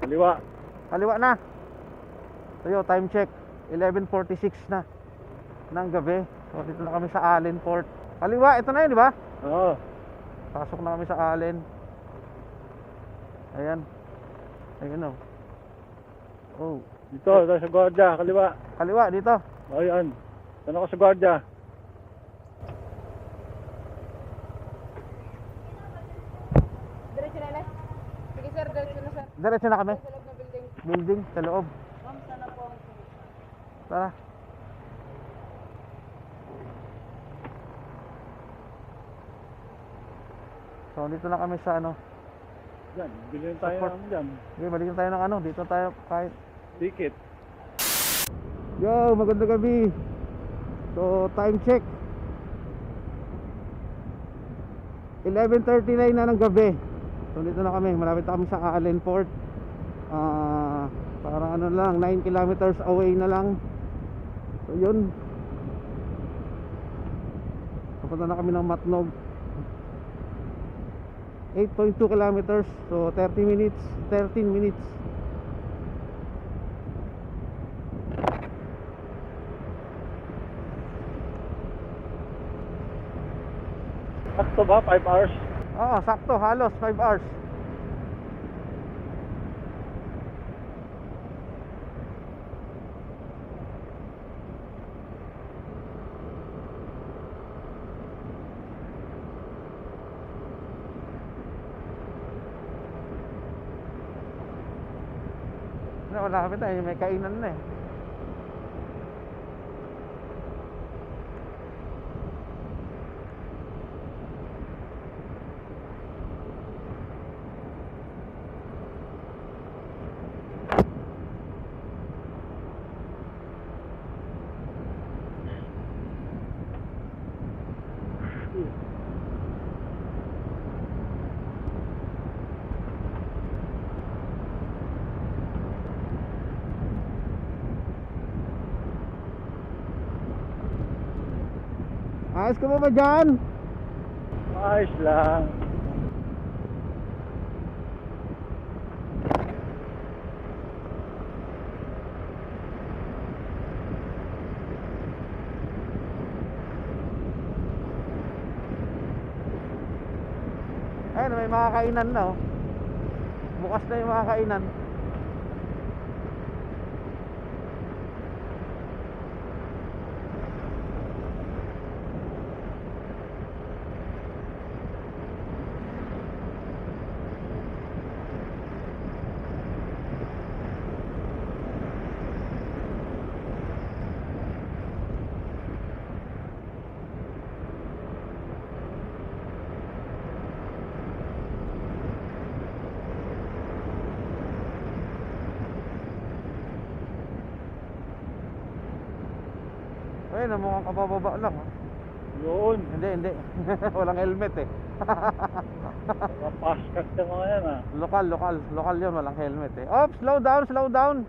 Kaliwa. Kaliwa na. So yun, time check 11:46 na ng gabi. So dito na kami sa Allen Port. Kaliwa, ito na yun, di ba? Oo. Pasok na kami sa Allen. Ayan. Ayun o. Oh. Dito, sa gwardiya, kaliwa. Kaliwa, dito. O yan. Tanong ko sa gwardiya. Diretso na ulit. Sige sir, diretso na sir. Diretso na kami. Sa loob ng building. Building, sa loob. Ma'am, sana po ang sunod. Tara. So dito na kami sa ano. Yan, bilhin tayo Support. ng dyan. Okay, balikin tayo ng ano. Dito tayo kahit. Ticket. Yo, magandang gabi. So time check 11:39 na ng gabi. So dito na kami, malapit na kami sa Allen Port. Parang ano lang, 9 kilometers away na lang. So yun. Papunta na kami ng Matnog. 8.2 kilometers. So 13 minutes. Sakto ba? 5 hours? Oo, sakto, halos 5 hours. Malapit na, may kainan na eh. Ayos ka ba dyan? Ayos lang. Ayun, may mga kainan na oh. Bukas na yung mga kainan. Ayun, mukhang kabababa lang oh. Yun. Hindi walang helmet eh. Mga paskat ka mga yan ah. Lokal yun, walang helmet eh. Oh, slow down.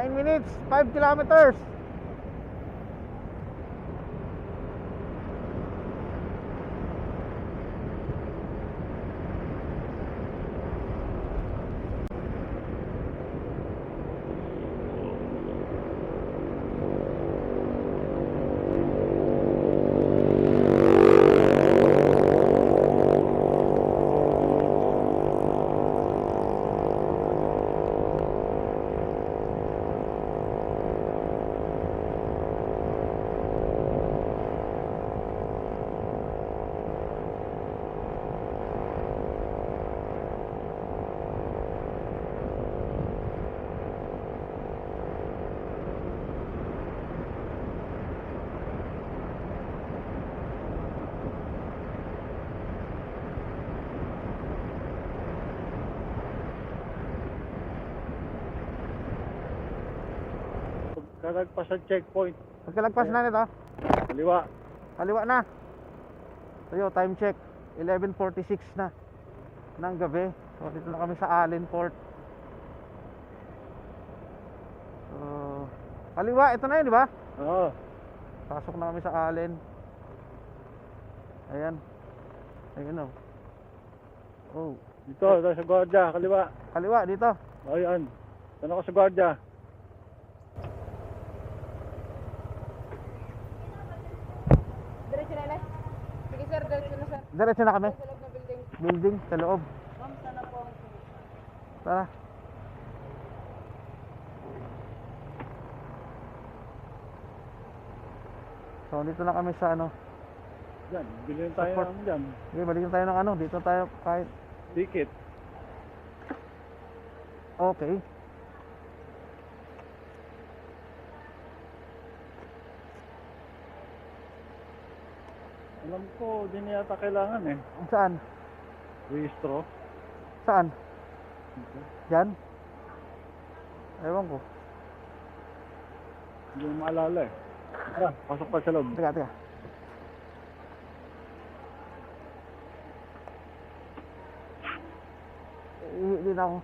9 minutes, 5 kilometers. Pagkalagpas sa checkpoint. Pagkalagpas na nito, Kaliwa. kaliwa na. So yun, time check 11:46 na ng gabi. So dito na kami sa Allen Port. So, kaliwa, ito na yun, di ba? Oo. Pasok na kami sa Allen. Ayan. Ayun o. Oh. Dito, sa gwardiya. Kaliwa. Kaliwa, dito. O yan. Doon ako sa gwardiya. Diretso na lang. Sige sir, diretso na sir. Diretso na kami. Sa loob ng building. Building, sa loob. Ma'am, sana po ang sumunod. Tara. So dito na kami sa ano. Diyan. Bilhin tayo Support. ng dyan. Okay, balikan tayo ng ano. Dito tayo kahit. Ticket. Okay. Alam ko, di na yata kailangan eh. Saan? Rehistro. Saan? Diyan? Ewan ko. Hindi mo maalala eh. Tara, pasok pa sa loob. Teka, teka. Hindi na ako.